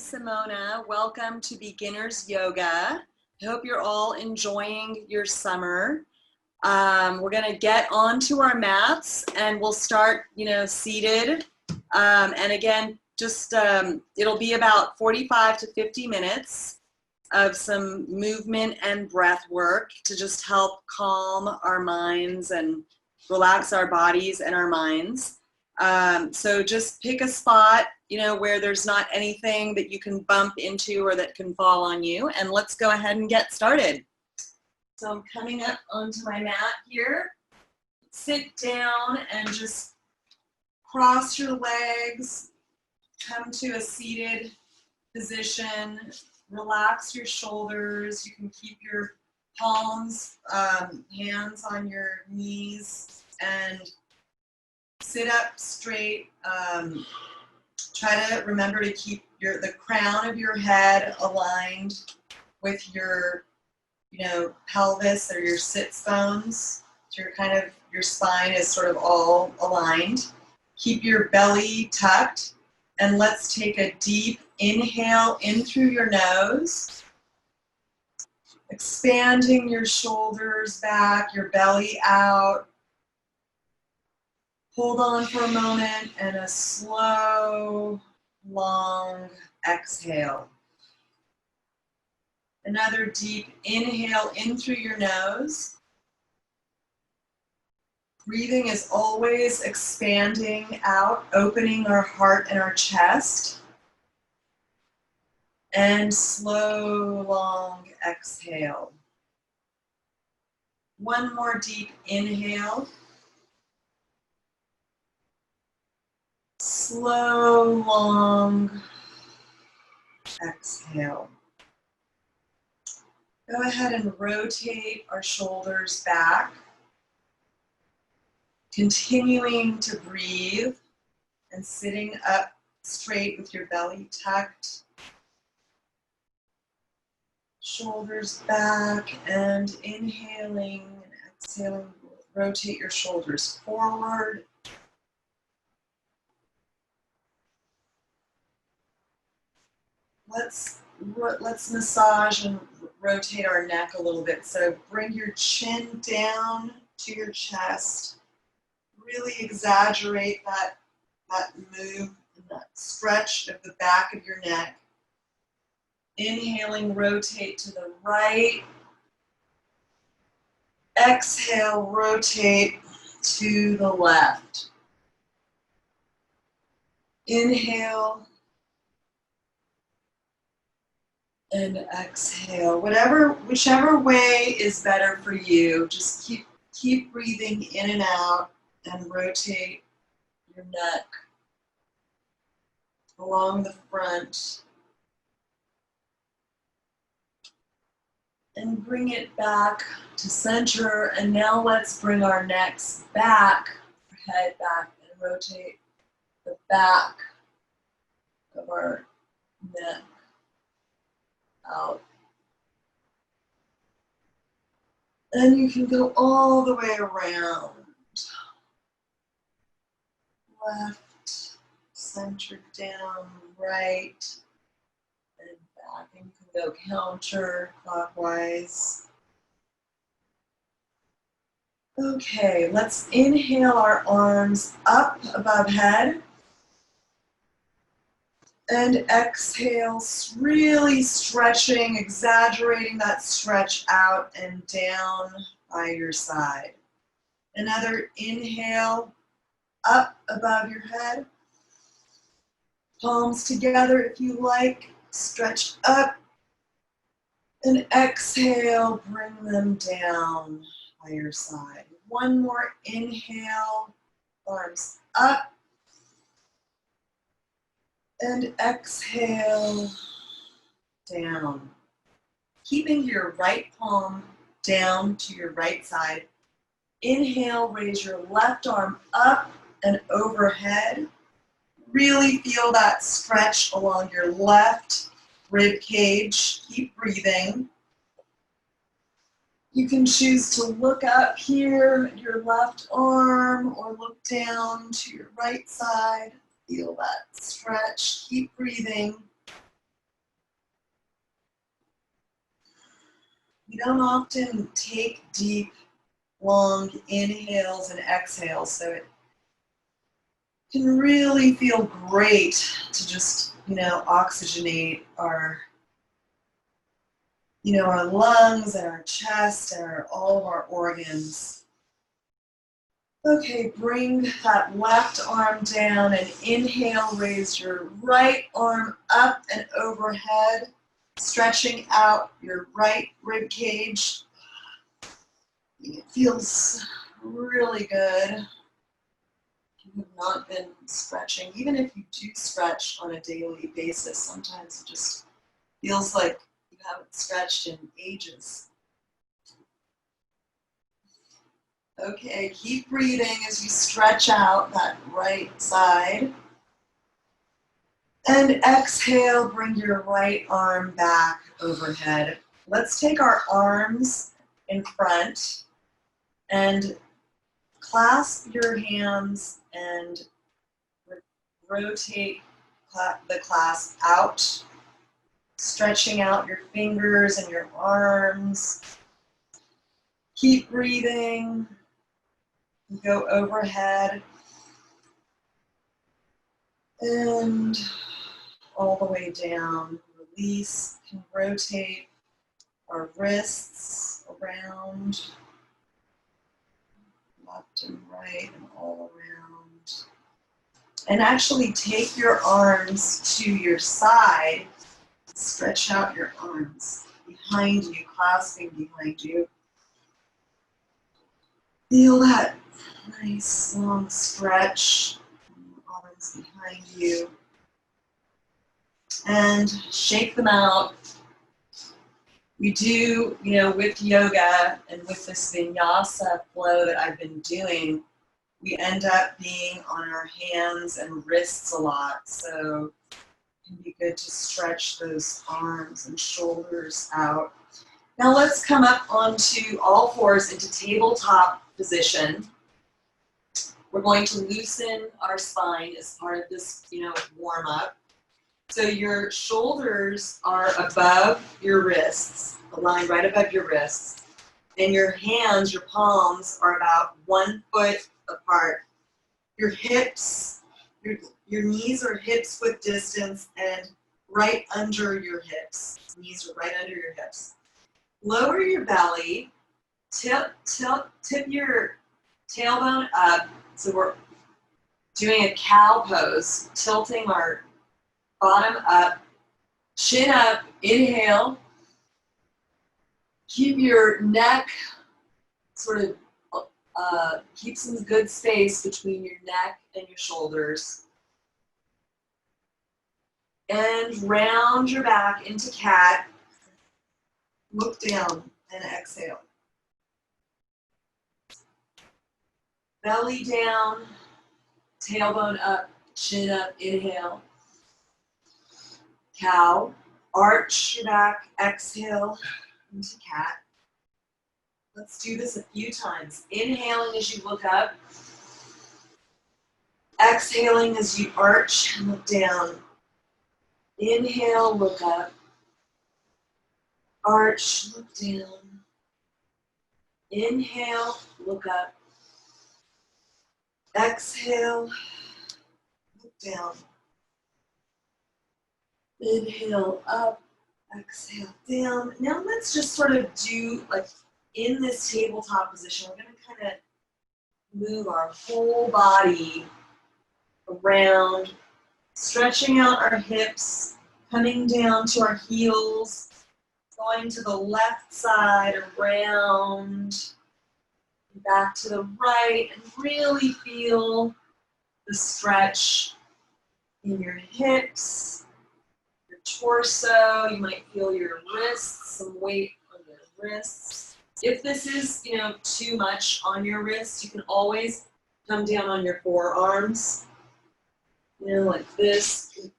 Simona. Welcome to Beginner's Yoga. I hope you're all enjoying your summer. We're going to get onto our mats and we'll start, seated. And again, just it'll be about 45 to 50 minutes of some movement and breath work to just help calm our minds and relax our bodies and our minds. So just pick a spot, where there's not anything that you can bump into or that can fall on you. And let's go ahead and get started. So I'm coming up onto my mat here. Sit down and just cross your legs. Come to a seated position. Relax your shoulders. You can keep your palms, hands on your knees, and sit up straight. Try to remember to keep the crown of your head aligned with your, pelvis or your sits bones. So your spine is sort of all aligned. Keep your belly tucked, and let's take a deep inhale in through your nose, expanding your shoulders back, your belly out. Hold on for a moment and a slow, long exhale. Another deep inhale in through your nose. Breathing is always expanding out, opening our heart and our chest. And slow, long exhale. One more deep inhale. Slow, long exhale. Go ahead and rotate our shoulders back. Continuing to breathe and sitting up straight with your belly tucked. Shoulders back and inhaling and exhaling. Rotate your shoulders forward. Let's massage and rotate our neck a little bit. So bring your chin down to your chest. Really exaggerate that move and that stretch of the back of your neck. Inhaling, rotate to the right. Exhale, rotate to the left. Inhale. And exhale. Whichever way is better for you, just keep breathing in and out and rotate your neck along the front. And bring it back to center. And now let's bring our necks back, our head back, and rotate the back of our neck out. And you can go all the way around. Left, centered down, right, and back. And you can go counterclockwise. Okay, let's inhale our arms up above head. And exhale, really stretching, exaggerating that stretch out and down by your side. Another inhale, up above your head. Palms together if you like, stretch up. And exhale, bring them down by your side. One more inhale, arms up. And exhale, down. Keeping your right palm down to your right side. Inhale, raise your left arm up and overhead. Really feel that stretch along your left rib cage. Keep breathing. You can choose to look up here at your left arm or look down to your right side. Feel that stretch. Keep breathing. We don't often take deep, long inhales and exhales, so it can really feel great to just, oxygenate our, our lungs and our chest and all of our organs. Okay, bring that left arm down and inhale, raise your right arm up and overhead, stretching out your right rib cage. It feels really good. If you have not been stretching, even if you do stretch on a daily basis, sometimes it just feels like you haven't stretched in ages. Okay, keep breathing as you stretch out that right side. And exhale, bring your right arm back overhead. Let's take our arms in front and clasp your hands and rotate the clasp out, stretching out your fingers and your arms. Keep breathing. Go overhead and all the way down. Release. Can rotate our wrists around, left and right and all around. And actually take your arms to your side. Stretch out your arms behind you, clasping behind you. Feel that nice long stretch, arms behind you. And shake them out. We do, with yoga and with this vinyasa flow that I've been doing, we end up being on our hands and wrists a lot. So it can be good to stretch those arms and shoulders out. Now let's come up onto all fours into tabletop position. We're going to loosen our spine as part of this, warm up. So your shoulders are above your wrists, aligned right above your wrists. And your hands, your palms, are about 1 foot apart. Your hips, your knees are hips width distance and right under your hips. Knees are right under your hips. Lower your belly, tip your tailbone up. So we're doing a cow pose, tilting our bottom up, chin up, inhale. Keep your neck sort of, keep some good space between your neck and your shoulders. And round your back into cat. Look down and exhale. Belly down, tailbone up, chin up, inhale. Cow, arch your back, exhale into cat. Let's do this a few times. Inhaling as you look up. Exhaling as you arch and look down. Inhale, look up. Arch, look down. Inhale, look up. Exhale, look down. Inhale, up. Exhale, down. Now let's just sort of do, like, in this tabletop position, we're going to kind of move our whole body around, stretching out our hips, coming down to our heels, going to the left side, around, back to the right, and really feel the stretch in your hips, your torso. You might feel your wrists, some weight on your wrists. If this is, too much on your wrists, you can always come down on your forearms, like this.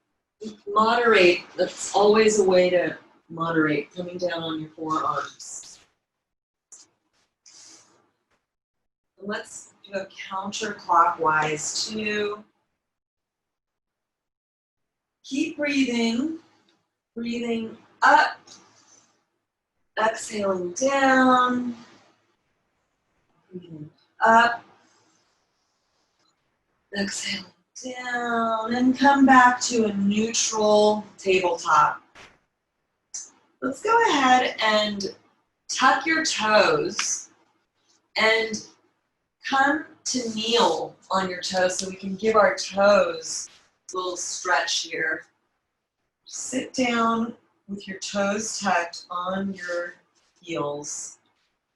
Moderate. That's always a way to moderate, coming down on your forearms. And let's do a counterclockwise too. Keep breathing up Exhaling down, breathing up, exhaling down, and come back to a neutral tabletop. Let's go ahead and tuck your toes and come to kneel on your toes so we can give our toes a little stretch here. Sit down with your toes tucked on your heels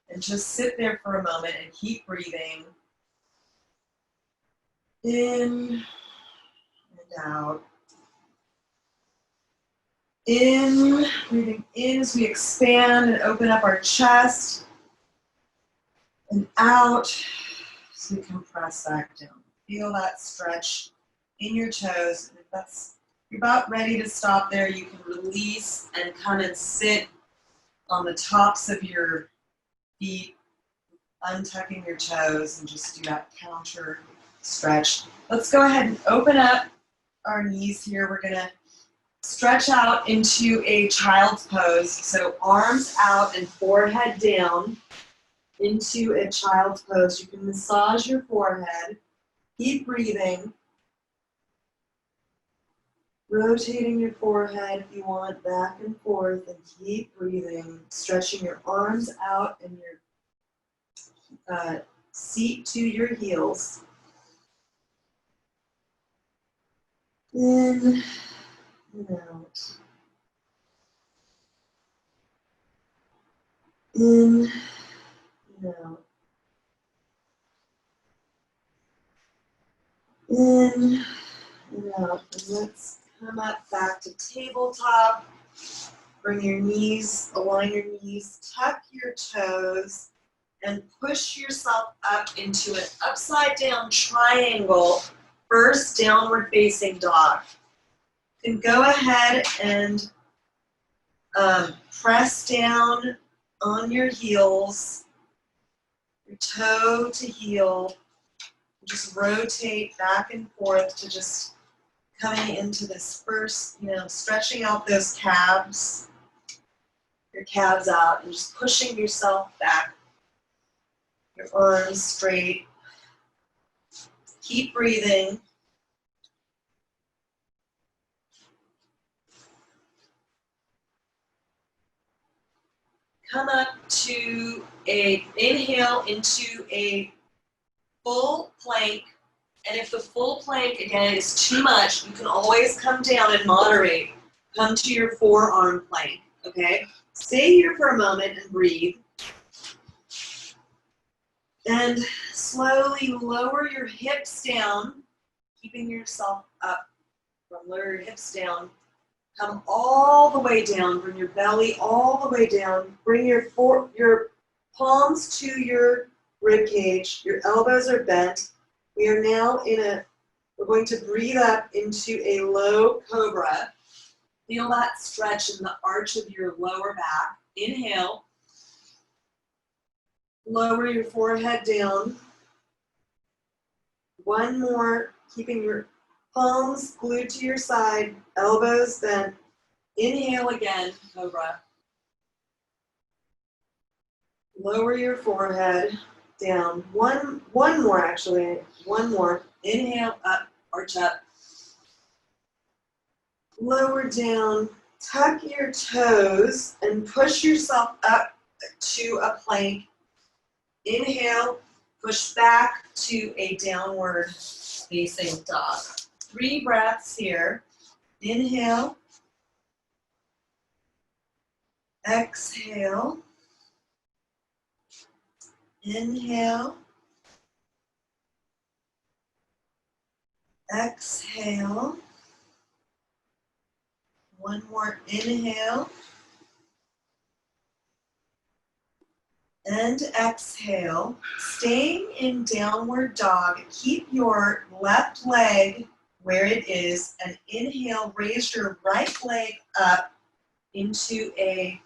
and just sit there for a moment and keep breathing in and out. In, breathing in as we expand and open up our chest, and out as we compress back down. Feel that stretch in your toes. And if you're about ready to stop there, you can release and come and sit on the tops of your feet, untucking your toes, and just do that counter stretch. Let's go ahead and open up our knees here. We're gonna stretch out into a child's pose. So arms out and forehead down into a child's pose. You can massage your forehead. Keep breathing. Rotating your forehead if you want, back and forth, and keep breathing. Stretching your arms out and your seat to your heels. In and out. In and out. In and out. And let's come up back to tabletop. Bring your knees, align your knees, tuck your toes, and push yourself up into an upside down triangle, first downward facing dog. You can go ahead and press down on your heels, your toe to heel. Just rotate back and forth to just coming into this first, stretching out those calves, your calves out, and just pushing yourself back. Your arms straight. Keep breathing. Come up to inhale into a full plank. And if the full plank, again, is too much, you can always come down and moderate. Come to your forearm plank, okay? Stay here for a moment and breathe. And slowly lower your hips down, keeping yourself up. Lower your hips down. Come all the way down. Bring your belly all the way down. Bring your palms to your rib cage. Your elbows are bent. We are now we're going to breathe up into a low cobra. Feel that stretch in the arch of your lower back. Inhale. Lower your forehead down. One more, keeping your palms glued to your side, elbows bent. Inhale again, cobra. Lower your forehead down. One more actually. One more. Inhale, up, arch up. Lower down. Tuck your toes and push yourself up to a plank. Inhale, push back to a downward facing dog. 3 breaths here. Inhale. Exhale. Inhale. Exhale. One more inhale. And exhale. Staying in downward dog, keep your left leg where it is, and inhale, raise your right leg up into a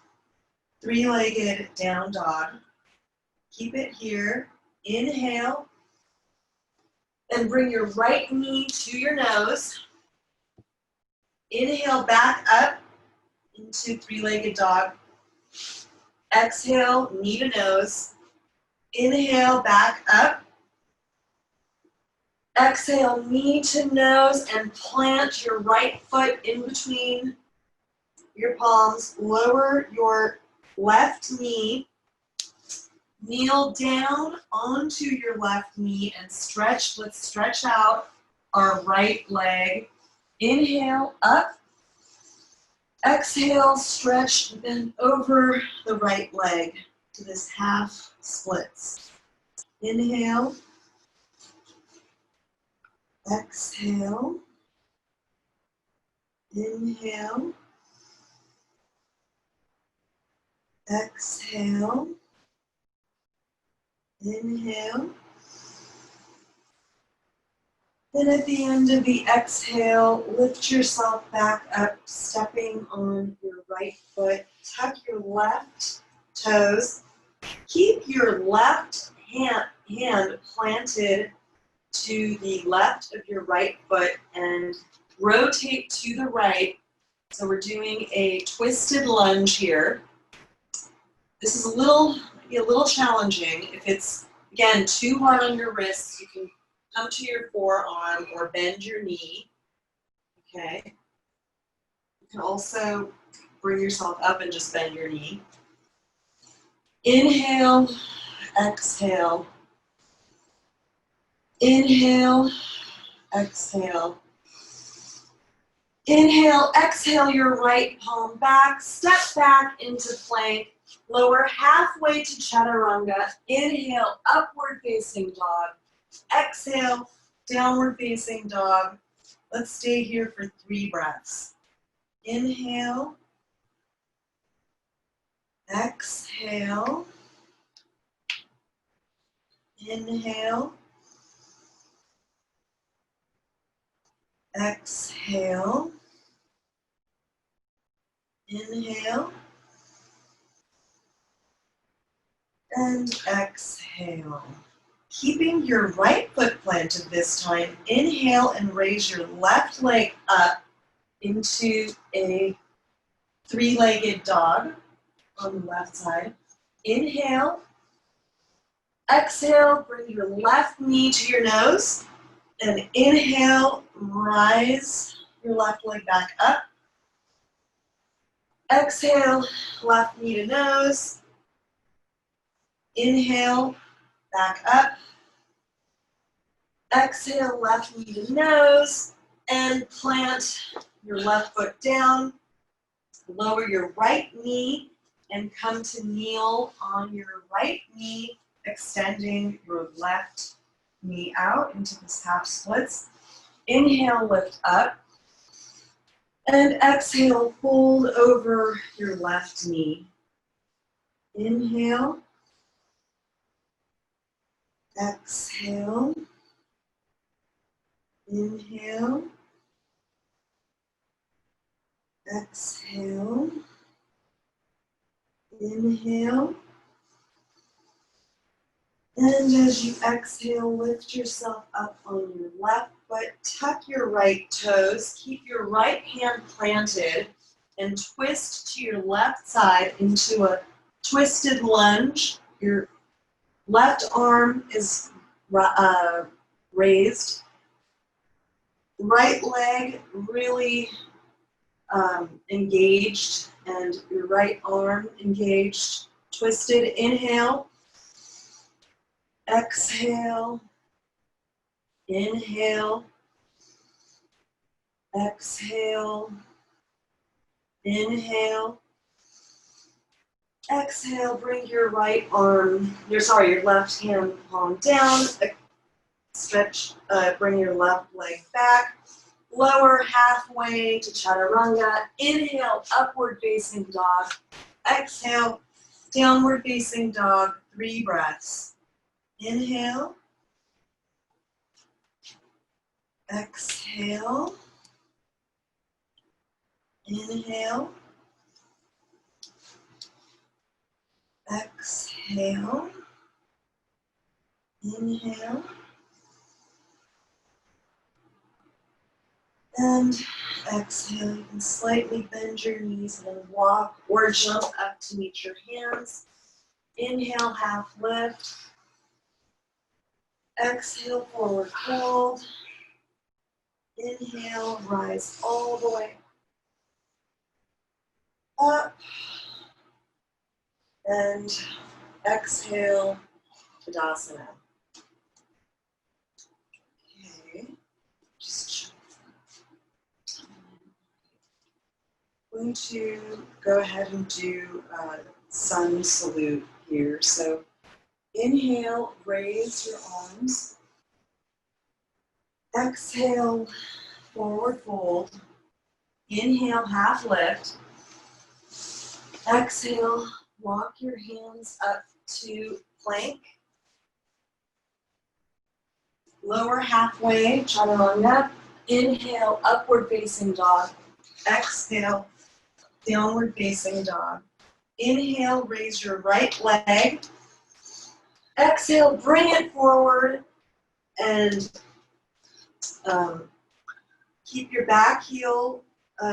3-legged down dog. Keep it here. Inhale, and bring your right knee to your nose. Inhale, back up into 3-legged dog. Exhale, knee to nose. Inhale, back up. Exhale, knee to nose, and plant your right foot in between your palms. Lower your left knee. Kneel down onto your left knee and stretch. Let's stretch out our right leg. Inhale, up. Exhale, stretch, bend over the right leg to this half splits. Inhale. Exhale. Inhale. Exhale. Inhale. Then at the end of the exhale, lift yourself back up, stepping on your right foot. Tuck your left toes. Keep your left hand planted to the left of your right foot and rotate to the right. So we're doing a twisted lunge here. This is maybe a little challenging. If it's, again, too hard on your wrists, you can come to your forearm or bend your knee. Okay. You can also bring yourself up and just bend your knee. Inhale, exhale. Inhale, exhale. Inhale, exhale your right palm back. Step back into plank. Lower halfway to chaturanga. Inhale, upward facing dog. Exhale, downward facing dog. Let's stay here for 3 breaths. Inhale. Exhale. Inhale. Exhale. Inhale. And exhale. Keeping your right foot planted this time, inhale and raise your left leg up into a 3-legged dog on the left side. Inhale. Exhale, bring your left knee to your nose. And inhale, rise your left leg back up. Exhale, left knee to nose. Inhale, back up. Exhale, left knee to nose. And plant your left foot down. Lower your right knee and come to kneel on your right knee, extending your left knee out into this half splits. Inhale, lift up. And exhale, fold over your left knee. Inhale. Exhale. Inhale. Exhale. Inhale. And as you exhale, lift yourself up on your left foot, tuck your right toes, keep your right hand planted, and twist to your left side into a twisted lunge. Your left arm is raised. Right leg really engaged, and your right arm engaged. Twisted, inhale. Exhale, inhale, exhale, inhale, exhale, bring your your left hand palm down, stretch, bring your left leg back, lower halfway to chaturanga, inhale, upward facing dog, exhale, downward facing dog, 3 breaths. Inhale, exhale, inhale, exhale, inhale, and Exhale, you can slightly bend your knees and then walk or jump up to meet your hands. Inhale, half lift. Exhale, forward fold. Inhale, rise all the way up. And exhale, Tadasana. Okay, just I'm going to go ahead and do sun salute here. So inhale, raise your arms. Exhale, forward fold. Inhale, half lift. Exhale, walk your hands up to plank. Lower halfway, chaturanga. Inhale, upward facing dog. Exhale, downward facing dog. Inhale, raise your right leg. Exhale, bring it forward and keep your back heel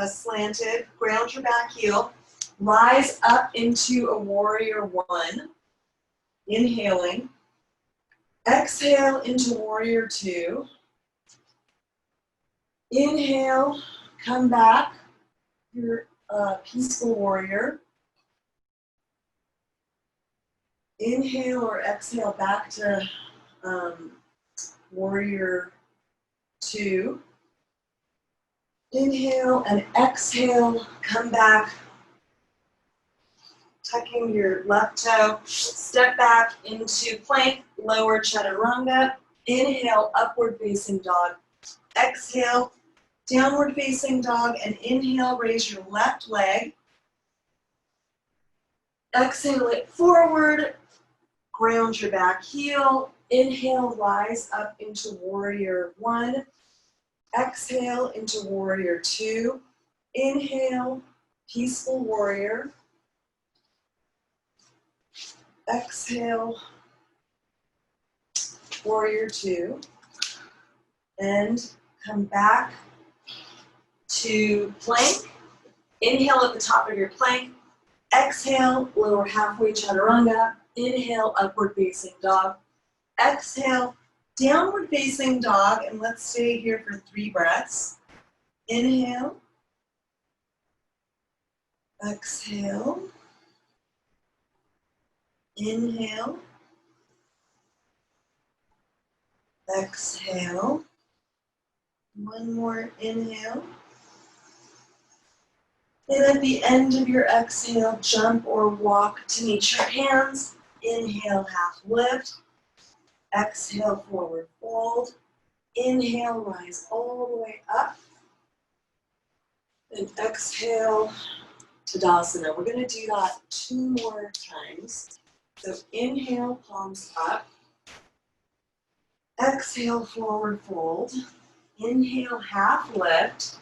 slanted. Ground your back heel. Rise up into a warrior one. Inhaling. Exhale into warrior two. Inhale, come back. Your peaceful warrior. Inhale or exhale back to warrior two. Inhale and exhale, come back. Tucking your left toe, step back into plank, lower chaturanga. Inhale, upward facing dog. Exhale, downward facing dog, and inhale, raise your left leg. Exhale it forward, ground your back heel. Inhale, rise up into warrior one. Exhale into warrior two. Inhale, peaceful warrior. Exhale, warrior two. And come back to plank. Inhale at the top of your plank. Exhale, lower halfway chaturanga. Inhale, upward facing dog. Exhale, downward facing dog. And let's stay here for 3 breaths. Inhale. Exhale. Inhale. Exhale. One more inhale. And at the end of your exhale, jump or walk to meet your hands. Inhale, half lift. Exhale, forward fold. Inhale, rise all the way up. And exhale, Tadasana. We're going to do that 2 more times. So inhale, palms up. Exhale, forward fold. Inhale, half lift.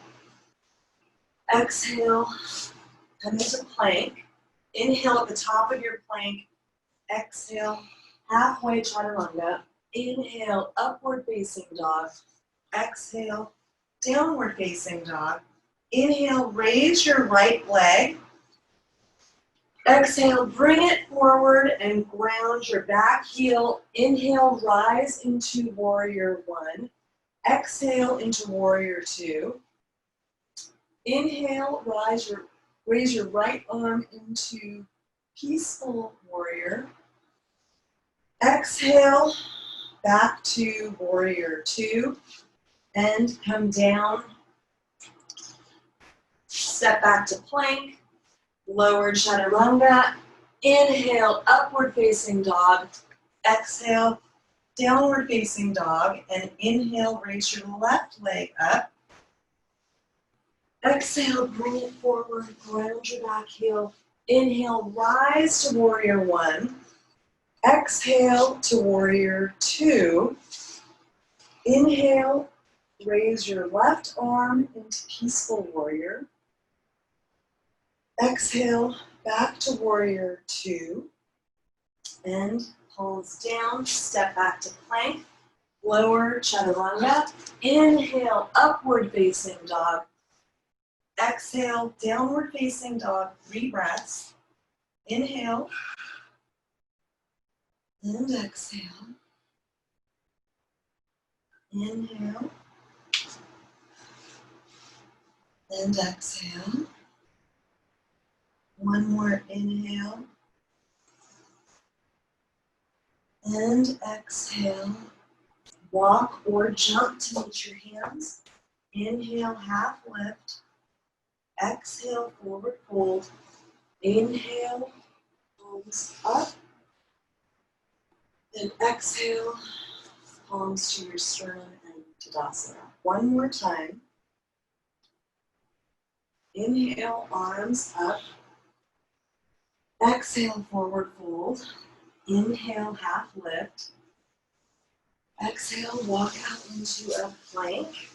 Exhale, come into plank. Inhale at the top of your plank. Exhale, halfway chaturanga. Inhale, upward facing dog. Exhale, downward facing dog. Inhale, raise your right leg. Exhale, bring it forward and ground your back heel. Inhale, rise into warrior one. Exhale into warrior two. Inhale, raise your right arm into peaceful warrior. Exhale, back to warrior two. And come down. Step back to plank. Lower chaturanga. Inhale, upward facing dog. Exhale, downward facing dog. And inhale, raise your left leg up. Exhale, bring it forward, ground your back heel. Inhale, rise to warrior one. Exhale to warrior two. Inhale, raise your left arm into peaceful warrior. Exhale, back to warrior two. And palms down, step back to plank. Lower chaturanga. Inhale, upward facing dog. Exhale, downward facing dog, 3 breaths. Inhale and exhale. Inhale and exhale. One more inhale and exhale. Walk or jump to meet your hands. Inhale, half lift. Exhale, forward fold. Inhale, palms up. And exhale, palms to your sternum and Tadasana. One more time. Inhale, arms up. Exhale, forward fold. Inhale, half lift. Exhale, walk out into a plank.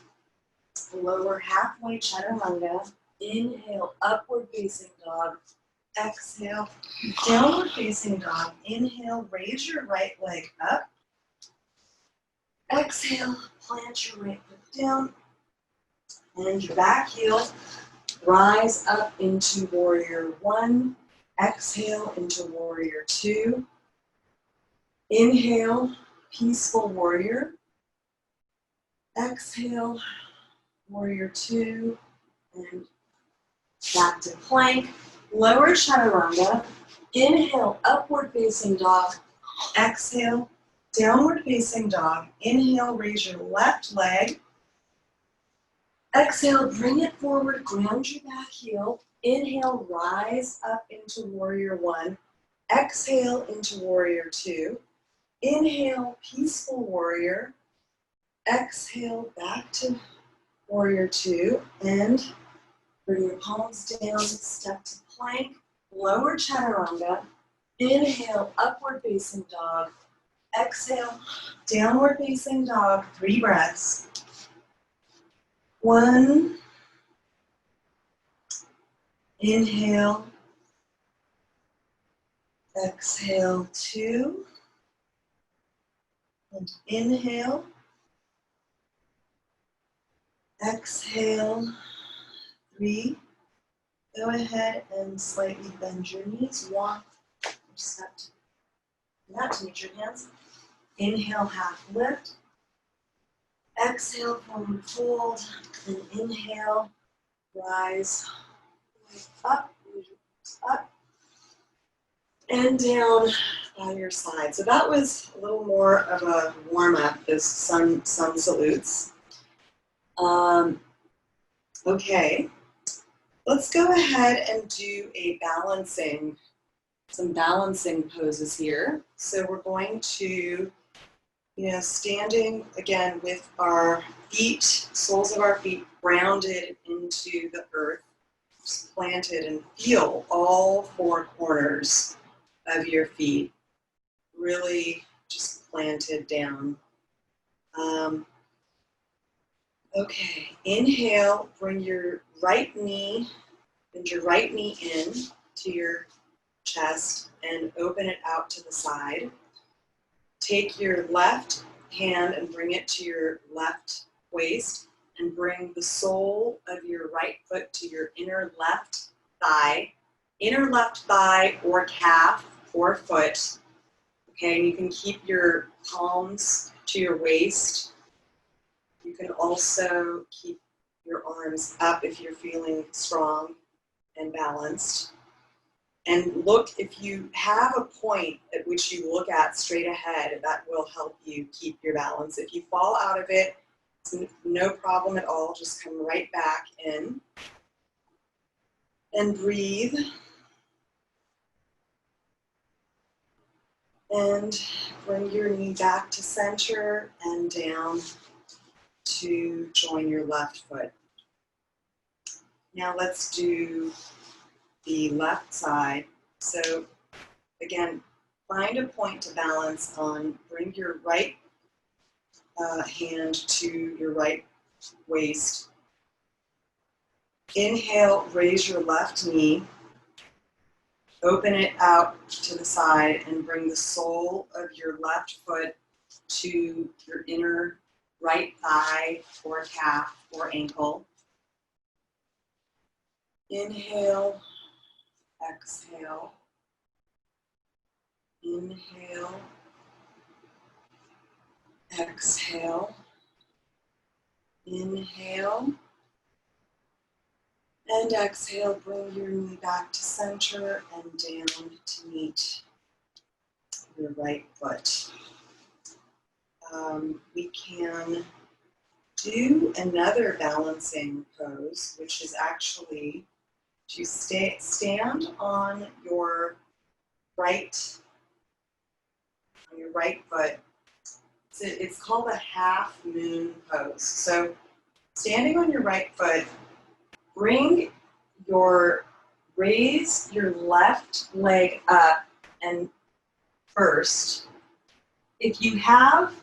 Lower halfway chaturanga. Inhale, upward facing dog. Exhale, downward facing dog. Inhale, raise your right leg up. Exhale, plant your right foot down. And your back heel. Rise up into warrior 1. Exhale into warrior 2. Inhale, peaceful warrior. Exhale, warrior 2. And back to plank. Lower chaturanga. Inhale, upward facing dog. Exhale, downward facing dog. Inhale, raise your left leg. Exhale, bring it forward, ground your back heel. Inhale, rise up into warrior 1. Exhale into warrior 2. Inhale, peaceful warrior. Exhale, back to warrior 2. And bring your palms down, step to plank. Lower chaturanga. Inhale, upward facing dog. Exhale, downward facing dog. 3 breaths. 1. Inhale. Exhale, 2. And inhale. Exhale, 3. Go ahead and slightly bend your knees. Walk or step to that to meet your hands. Inhale, half lift. Exhale, forward fold. And inhale, rise up, up, and down by your side. So that was a little more of a warm-up, those sun salutes. Okay, let's go ahead and do some balancing poses here. So we're going to, standing again with our feet, soles of our feet grounded into the earth, just planted, and feel all 4 corners of your feet really just planted down. Okay, inhale, bring your right knee, bend your right knee in to your chest and open it out to the side. Take your left hand and bring it to your left waist and bring the sole of your right foot to your inner left thigh or calf or foot. Okay, and you can keep your palms to your waist. You can also keep your arms up if you're feeling strong and balanced. And look, if you have a point at which you look at straight ahead, that will help you keep your balance. If you fall out of it, it's no problem at all. Just come right back in and breathe. And bring your knee back to center and down to join your left foot. Now let's do the left side. So again, find a point to balance on. Bring your right hand to your right waist. Inhale, raise your left knee. Open it out to the side and bring the sole of your left foot to your inner right thigh or calf or ankle. Inhale, exhale. Inhale, exhale. Inhale and exhale. Bring your knee back to center and down to meet your right foot. We can do another balancing pose, which is actually to stand on your right foot. It's called a half moon pose. So standing on your right foot, raise your left leg up, and first, if you have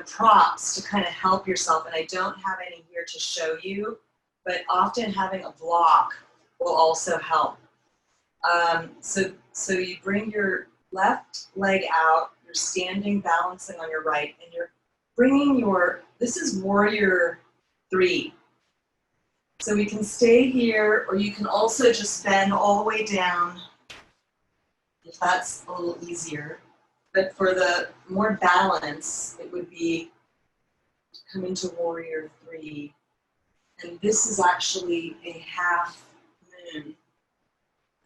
props to kind of help yourself, and I don't have any here to show you, but often having a block will also help. So you bring your left leg out, you're standing, balancing on your right, and you're bringing this is warrior 3. So we can stay here, or you can also just bend all the way down, if that's a little easier. But for the more balance, it would be to come into warrior 3. And this is actually a half moon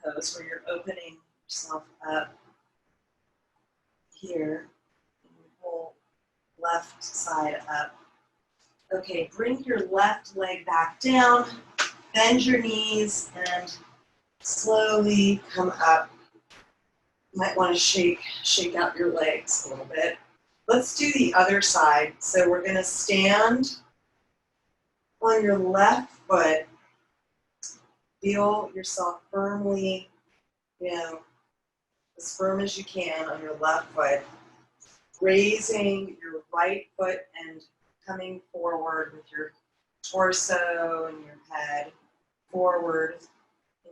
pose where you're opening yourself up here, and your whole left side up. Okay, bring your left leg back down, bend your knees, and slowly come up. You might want to shake out your legs a little bit. Let's do the other side. So we're going to stand on your left foot. Feel yourself firmly, as firm as you can on your left foot. Raising your right foot and coming forward with your torso and your head forward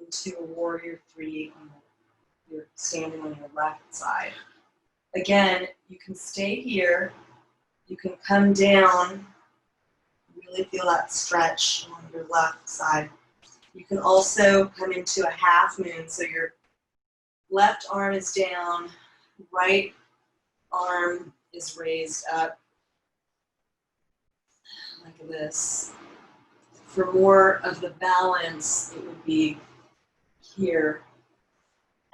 into a warrior 3. You're standing on your left side. Again, you can stay here. You can come down. Really feel that stretch on your left side. You can also come into a half moon. So your left arm is down, right arm is raised up like this. For more of the balance, it would be here.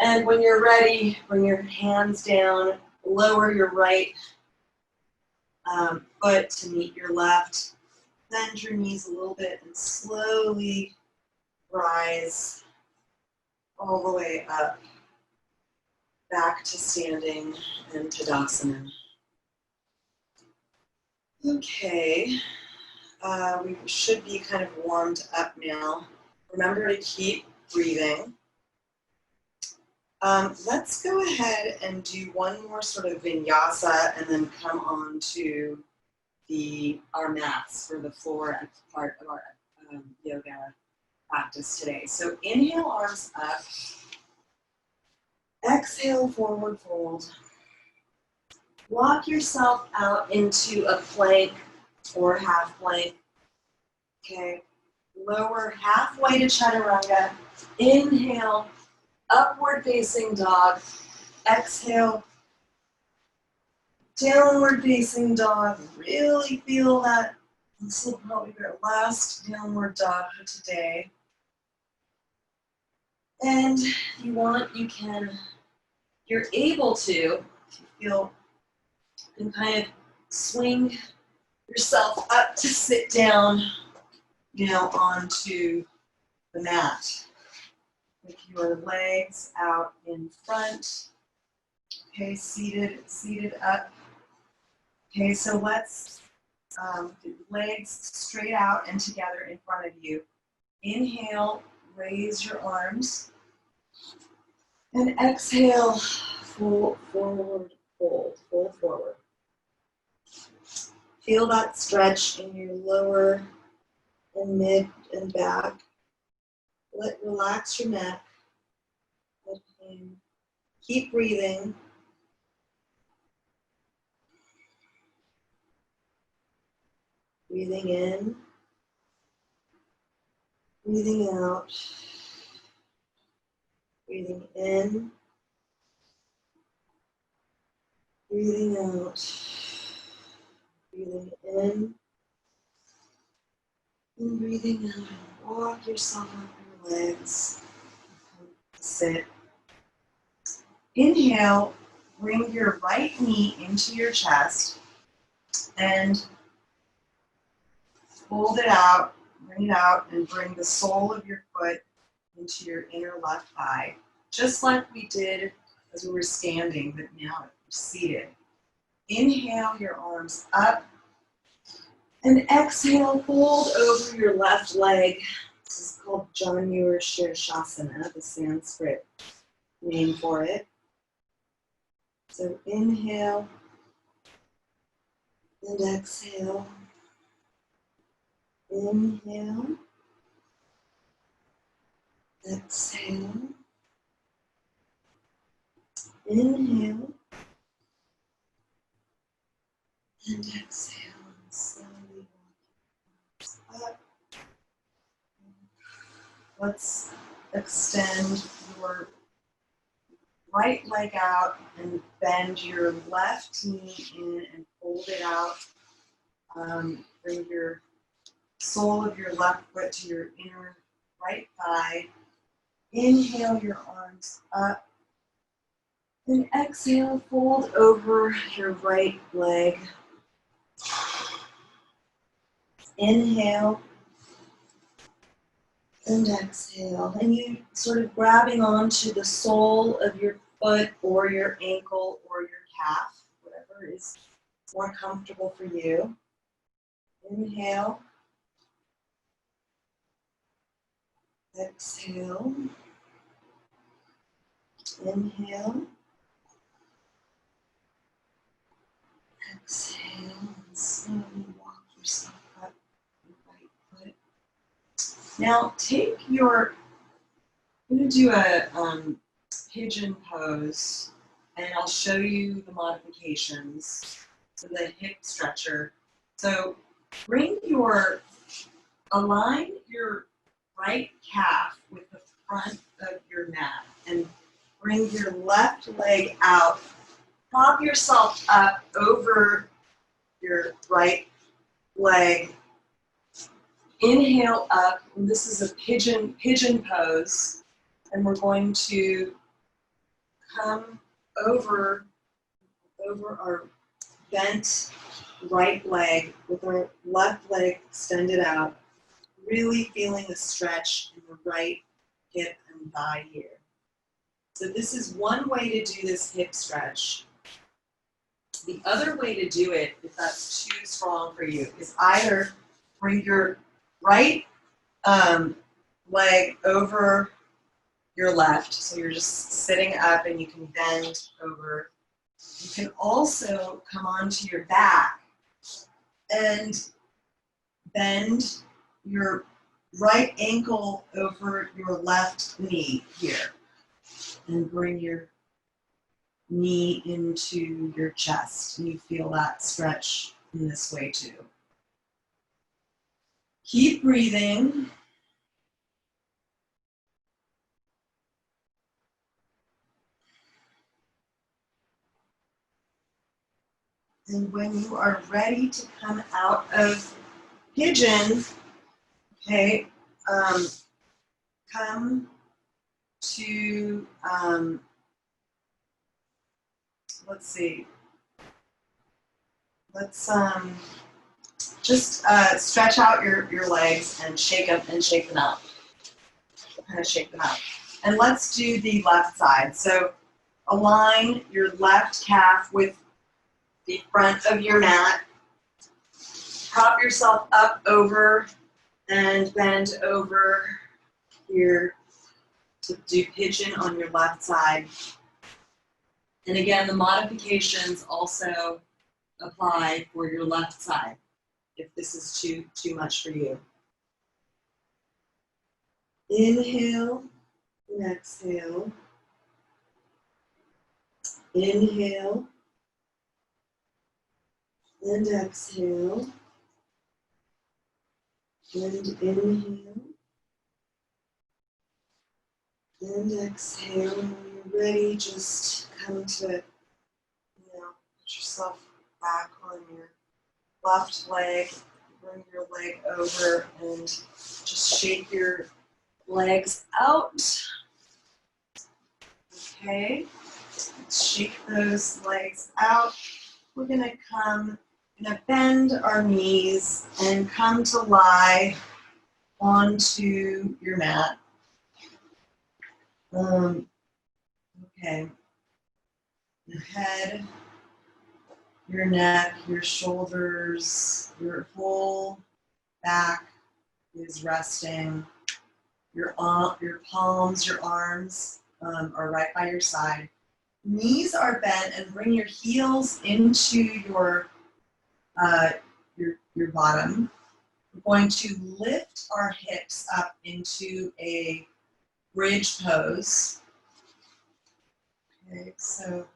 And when you're ready, bring your hands down, lower your right foot to meet your left. Bend your knees a little bit and slowly rise all the way up, back to standing and Tadasana. Okay, we should be kind of warmed up now. Remember to keep breathing. Let's go ahead and do one more sort of vinyasa and then come on to our mats for the floor part of our yoga practice today. So inhale, arms up. Exhale, forward fold. Walk yourself out into a plank or half plank. Okay. Lower halfway to chaturanga. Inhale, upward facing dog. Exhale, downward facing dog. Really feel that. This will probably be our last downward dog for today. And you're able to, if you feel, you can kind of swing yourself up to sit down, onto the mat. With your legs out in front. Okay, seated up. Okay, so let's legs straight out and together in front of you. Inhale, raise your arms. And exhale, forward fold forward. Feel that stretch in your lower and mid and back. Relax your neck. Keep breathing. Breathing in Breathing out. Breathing in. Breathing out. Breathing in. And breathing out. And walk yourself up your legs. Sit. Inhale. Bring your right knee into your chest. And fold it out. Bring it out and bring the sole of your foot into your inner left thigh, just like we did as we were standing, but now we're seated. Inhale your arms up, and exhale, fold over your left leg. This is called Janur Shirshasana, the Sanskrit name for it. So inhale and exhale. Inhale. Exhale. Inhale. And exhale. And slowly walk up. Let's extend your right leg out and bend your left knee in and fold it out. Bring your sole of your left foot to your inner right thigh. Inhale your arms up. And exhale, fold over your right leg. Inhale. And exhale. And you sort of grabbing onto the sole of your foot or your ankle or your calf, whatever is more comfortable for you. Inhale. Exhale. Inhale. Exhale. And slowly walk yourself up your right foot. Now take your, I'm going to do a pigeon pose, and I'll show you the modifications for the hip stretcher. So align your right calf with the front of your mat and bring your left leg out. Prop yourself up over your right leg. Inhale up, and this is a pigeon pose, and we're going to come over our bent right leg with our left leg extended out, really feeling the stretch in the right hip and thigh here. So this is one way to do this hip stretch. The other way to do it, if that's too strong for you, is either bring your right leg over your left, so you're just sitting up and you can bend over. You can also come onto your back and bend your right ankle over your left knee here and bring your knee into your chest, and you feel that stretch in this way too. Keep breathing. And when you are ready to come out of pigeon, okay, come to, let's see, let's just stretch out your legs and shake them out. Kind of shake them out. And let's do the left side. So align your left calf with the front of your mat. Prop yourself up over and bend over here to do pigeon on your left side. And again, the modifications also apply for your left side if this is too much for you. Inhale and exhale. Inhale and exhale. And inhale And exhale. When you're ready, just come to, put yourself back on your left leg. Bring your leg over and just shake your legs out. Okay. Let's shake those legs out. We're going to bend our knees and come to lie onto your mat. Okay. Your head, your neck, your shoulders, your whole back is resting. Your palms, your arms are right by your side. Knees are bent, and bring your heels into your bottom. We're going to lift our hips up into a bridge pose. Okay, so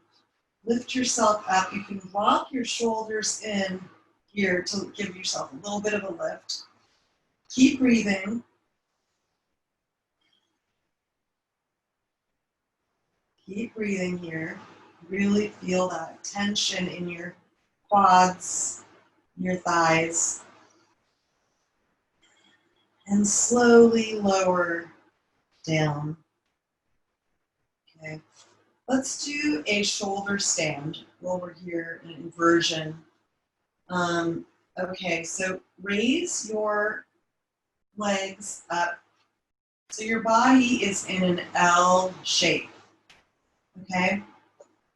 lift yourself up. You can rock your shoulders in here to give yourself a little bit of a lift. Keep breathing. Keep breathing here. Really feel that tension in your quads, your thighs. And slowly lower down. Okay. Let's do a shoulder stand while we're here in inversion. Okay, so raise your legs up so your body is in an L shape. Okay?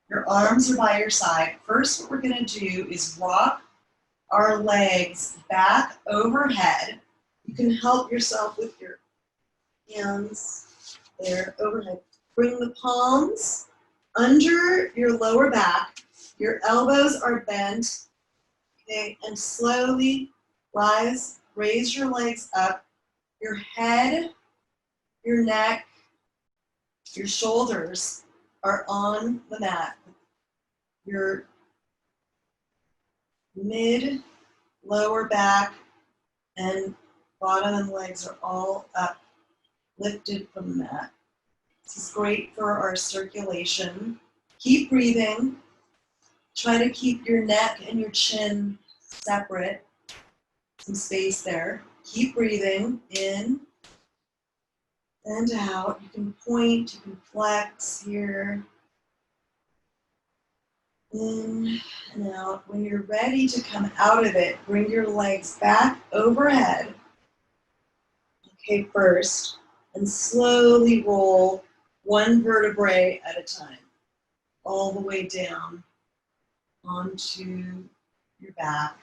Your arms are by your side. First, what we're going to do is rock our legs back overhead. You can help yourself with your hands there overhead. Bring the palms under your lower back. Your elbows are bent. Okay, and slowly raise your legs up. Your head, your neck, your shoulders are on the mat. Your mid, lower back, and bottom and legs are all up, lifted from the mat. This is great for our circulation. Keep breathing. Try to keep your neck and your chin separate. Some space there. Keep breathing in and out. You can point, you can flex here. In and out. When you're ready to come out of it, bring your legs back overhead. Okay, first, and slowly roll one vertebrae at a time, all the way down onto your back.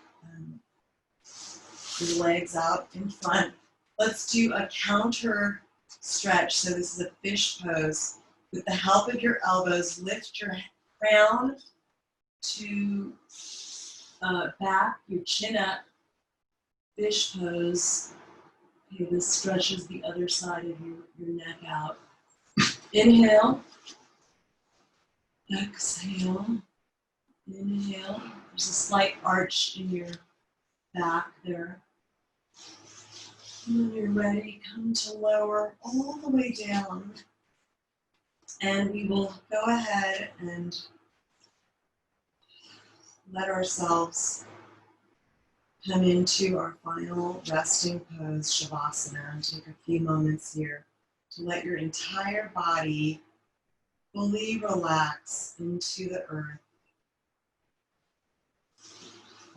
Your legs out in front. Let's do a counter stretch. So this is a fish pose. With the help of your elbows, lift your crown to back, your chin up, fish pose. Okay, this stretches the other side of your neck out. Inhale. Exhale. Inhale. There's a slight arch in your back there. When you're ready, come to lower all the way down. And we will go ahead and let ourselves come into our final resting pose, Shavasana, and take a few moments here to let your entire body fully relax into the earth.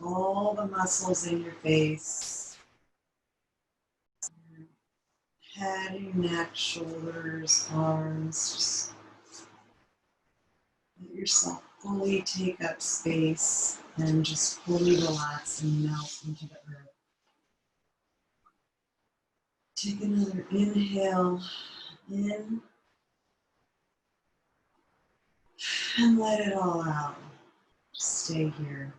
All the muscles in your face, your head, your neck, shoulders, arms, just let yourself fully take up space and just fully relax and melt into the earth. Take another inhale in and let it all out. Just stay here.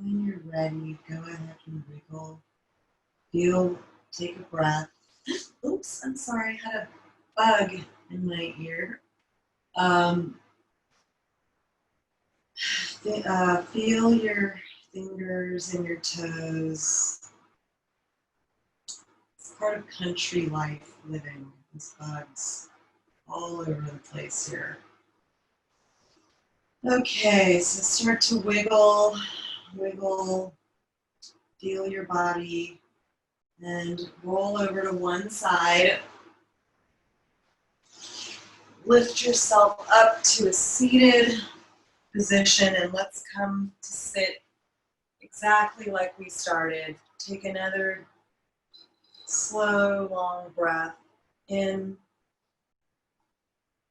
When you're ready, go ahead and wiggle. Take a breath. Oops, I'm sorry, I had a bug in my ear. Feel your fingers and your toes. It's part of country life living. These bugs all over the place here. Okay, so start to wiggle, feel your body, and roll over to one side. Lift yourself up to a seated position, and let's come to sit exactly like we started. Take another slow, long breath in,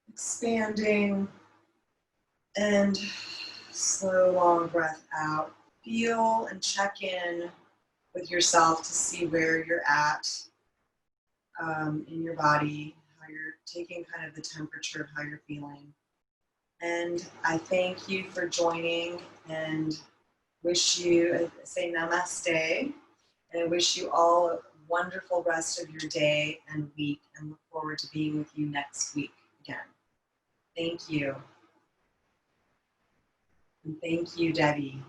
expanding, and slow, long breath out. Feel and check in with yourself to see where you're at in your body, how you're taking kind of the temperature of how you're feeling. And I thank you for joining and wish you, say namaste, and I wish you all a wonderful rest of your day and week, and look forward to being with you next week again. Thank you. And thank you, Debbie.